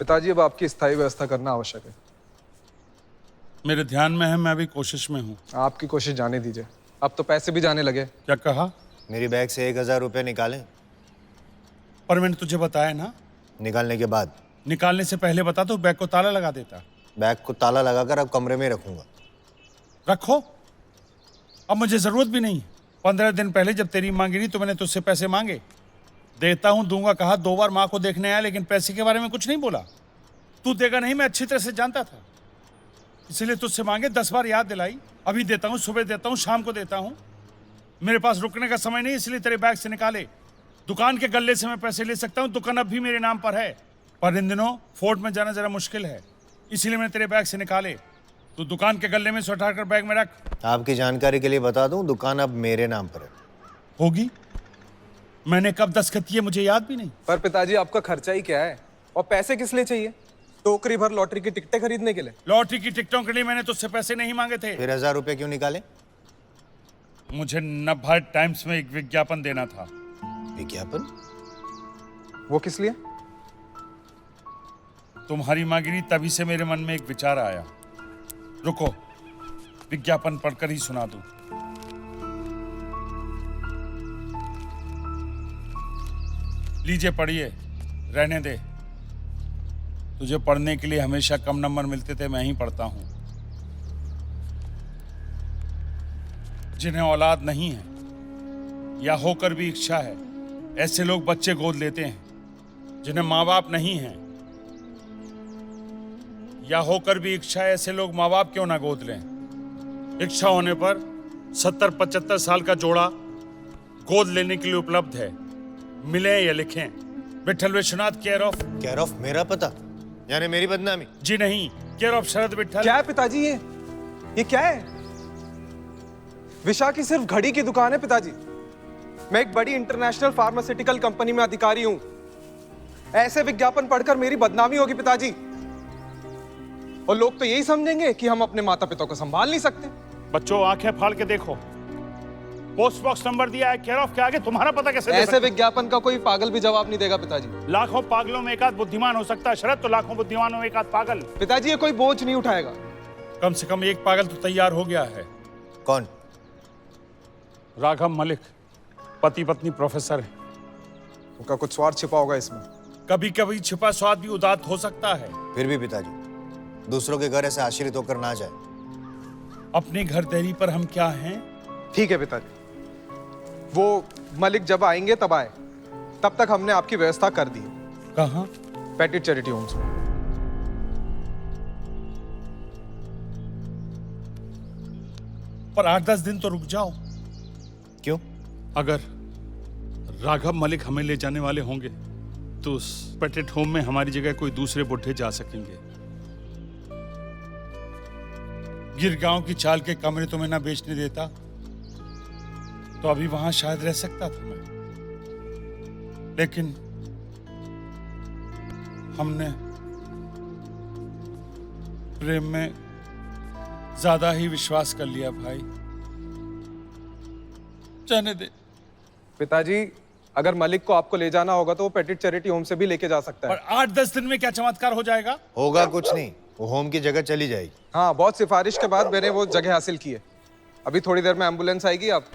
पिताजी, अब आपकी स्थायी व्यवस्था करना आवश्यक है। मेरे ध्यान में है, मैं अभी कोशिश में हूँ। आपकी कोशिश जाने दीजिए, अब तो पैसे भी जाने लगे। क्या कहा? मेरी बैग से 1000 रुपये निकालें। पर मैंने तुझे बताया ना, निकालने के बाद? निकालने से पहले बता तो बैग को ताला लगा देता। बैग को ताला लगाकर अब कमरे में रखूंगा। रखो, अब मुझे जरूरत भी नहीं। 15 दिन पहले जब तेरी माँ गिरी तो मैंने तुझसे पैसे मांगे। देता हूँ, दूंगा कहा, 2 बार माँ को देखने आया, लेकिन पैसे के बारे में कुछ नहीं बोला। तू देगा नहीं, मैं अच्छी तरह से जानता था, इसलिए तुझसे मांगे। 10 बार याद दिलाई। अभी देता हूँ, सुबह देता हूँ, शाम को देता हूँ। मेरे पास रुकने का समय नहीं, इसलिए तेरे बैग से निकाले। दुकान के गल्ले से मैं पैसे ले सकता हूँ, दुकान अब भी मेरे नाम पर है, पर इन दिनों फोर्ट में जाना जरा मुश्किल है, इसीलिए मैंने तेरे बैग से निकाले। तो दुकान के गल्ले में से उठाकर बैग में रख। आपकी जानकारी के लिए बता दूं, दुकान अब मेरे नाम पर है। होगी, मैंने कब दस्तखत किए मुझे याद भी नहीं। पर पिताजी, आपका खर्चा ही क्या है और पैसे किस लिए चाहिए? टोकरी भर लॉटरी की टिकटें खरीदने के लिए? लॉटरी की टिकटों के लिए मैंने तुझसे पैसे नहीं मांगे थे। फिर 1000 रुपये क्यों निकाले? मुझे नवभारत टाइम्स में एक विज्ञापन देना था। विज्ञापन? वो किस लिए? तुम्हारी माँ गिरी तभी से मेरे मन में एक विचार आया। रुको, विज्ञापन पढ़कर ही सुना दूं। लीजिए पढ़िए, रहने दे। तुझे पढ़ने के लिए हमेशा कम नंबर मिलते थे, मैं ही पढ़ता हूं। जिन्हें औलाद नहीं है या होकर भी इच्छा है, ऐसे लोग बच्चे गोद लेते हैं। जिन्हें माँ बाप नहीं है या होकर भी इच्छा है, ऐसे लोग माँ बाप क्यों ना गोद लें। इच्छा होने पर 70-75 साल का जोड़ा गोद लेने के लिए उपलब्ध है। मिले या लिखें, विठल विश्वनाथ, केयर ऑफ मेरा पता, यानी मेरी बदनामी? जी नहीं, केयर ऑफ शरद विठल। क्या है पिताजी ये क्या है? विशा की सिर्फ घड़ी की दुकान है पिताजी। मैं एक बड़ी इंटरनेशनल फार्मास्यूटिकल कंपनी में अधिकारी हूं। ऐसे विज्ञापन पढ़कर मेरी बदनामी होगी पिताजी, और लोग तो यही समझेंगे कि हम अपने माता पिता को संभाल नहीं सकते। बच्चों, आंखें फाड़ के देखो, पोस्ट बॉक्स नंबर दिया है, केयर ऑफ के आगे तुम्हारा पता कैसे दे ऐसे सकते? विज्ञापन का कोई पागल भी जवाब नहीं देगा पिताजी। लाखों पागलों में एक आध बुद्धिमान हो सकता है शरद, तो लाखों बुद्धिमानों में एक आध पागल। पिताजी, ये कोई बोझ नहीं उठाएगा। कम से कम एक पागल तो तैयार हो गया है। कौन? राघव मलिक, पति पत्नी प्रोफेसर है। उनका कुछ स्वार्थ छिपा होगा इसमें। कभी कभी छिपा स्वाद भी उदात हो सकता है। फिर भी पिताजी, दूसरों के घर ऐसे आश्रित होकर ना जाए। अपनी घर देरी पर हम क्या हैं? ठीक है पिताजी, वो मलिक जब आएंगे तब आए, तब तक हमने आपकी व्यवस्था कर दी है। कहाँ? पेटिट चैरिटी होम्स में। पर 8-10 दिन तो रुक जाओ। क्यों? अगर राघव मलिक हमें ले जाने वाले होंगे तो उस पेटेट होम में हमारी जगह कोई दूसरे बुढ़े जा सकेंगे। गिरगांव की चाल के कमरे तुम्हें ना बेचने देता तो अभी वहां शायद रह सकता था मैं, लेकिन हमने प्रेम में ज्यादा ही विश्वास कर लिया भाई। जाने दे। पिताजी, अगर मलिक को आपको ले जाना होगा तो वो पेटिट चैरिटी होम से भी लेके जा सकता है। पर 8-10 दिन में क्या चमत्कार हो जाएगा? होगा कुछ नहीं, वो होम की जगह चली जाएगी। हाँ, बहुत सिफारिश के बाद मैंने वो जगह हासिल की है। अभी थोड़ी देर में एम्बुलेंस आएगी। आप?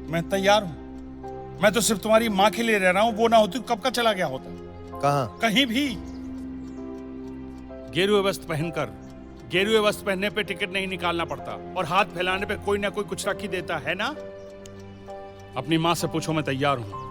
मैं तैयार हूं। मैं तो सिर्फ तुम्हारी माँ के लिए रह रहा हूं। वो ना होती कब का चला गया होता। कहाँ? कहीं भी। गेरुए वस्त्र पहनकर, गेरुए वस्त्र पहनने पे टिकट नहीं निकालना पड़ता, और हाथ फैलाने पे कोई ना कोई कुछ रख ही देता है ना। अपनी माँ से पूछो, मैं तैयार हूं।